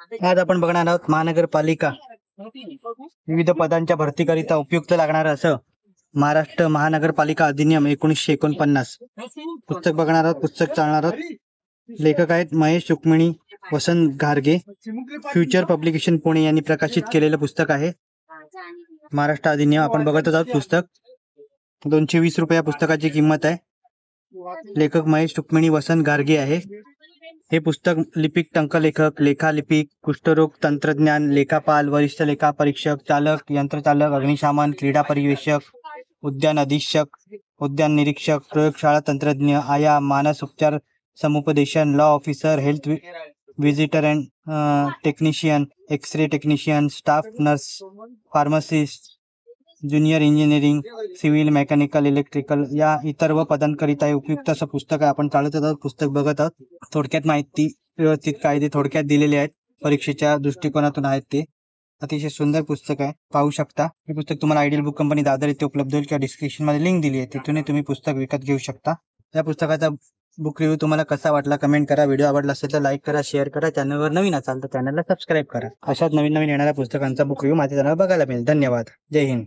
आज आपण बघणार आहोत महानगरपालिका विविध पदांच्या भरतीकरिता उपयुक्त लागणार असं महाराष्ट्र महानगरपालिका अधिनियम 1949 पुस्तक बघणार आहोत। पुस्तक चालणार आहोत। लेखक आहेत महेश रुक्मिणी वसंत घारगे। फ्युचर पब्लिकेशन पुणे यांनी प्रकाशित केलेलं पुस्तक आहे महाराष्ट्र अधिनियम। आपण बघत आहोत पुस्तक 220 रुपये पुस्तकाची किंमत आहे। लेखक महेश रुक्मिणी वसंत घारगे आहे। हे पुस्तक लिपिक टंकलेखक लेखालिपिक कुष्ठरोग तंत्रज्ञान लेखापाल वरिष्ठ लेखा परीक्षक चालक यंत्रचालक अग्निशमन क्रीडा परिवेशक उद्यान अधीक्षक उद्यान निरीक्षक प्रयोगशाळा तंत्रज्ञ आया मानस उपचार समुपदेशन law officer health visitor and technician x-ray technician staff nurse pharmacist junior engineering civil mechanical electrical या इतर व पदांकरिता उपयुक्त असं पुस्तक आहे। आपण चालत आहोत पुस्तक बघत आहोत। थोडक्यात माहिती व्यवस्थित कायदे थोडक्यात दिलेले आहेत परीक्षेच्या दृष्टिकोनातून आहेत ते अतिशय सुंदर पुस्तक आहे पाहू शकता। हे पुस्तक तुम्हाला आयडियल बुक कंपनी दादर येथे उपलब्ध होईल किंवा डिस्क्रिप्शन मध्ये लिंक दिली आहे तिथून तुम्ही पुस्तक विकत घेऊ शकता। या पुस्तकाचा बुक रिव्ह्यू तुम्हाला कसा वाटला कमेंट करा। व्हिडिओ आवडला असेल तर लाईक करा शेअर करा। चॅनलवर नवीन असाल तर चॅनलला सबस्क्राईब करा। अशाच नवीन येणाऱ्या पुस्तकांचा बुक रिव्ह्यू माझ्या चॅनलवर बघायला मिळेल। धन्यवाद। जय हिंद।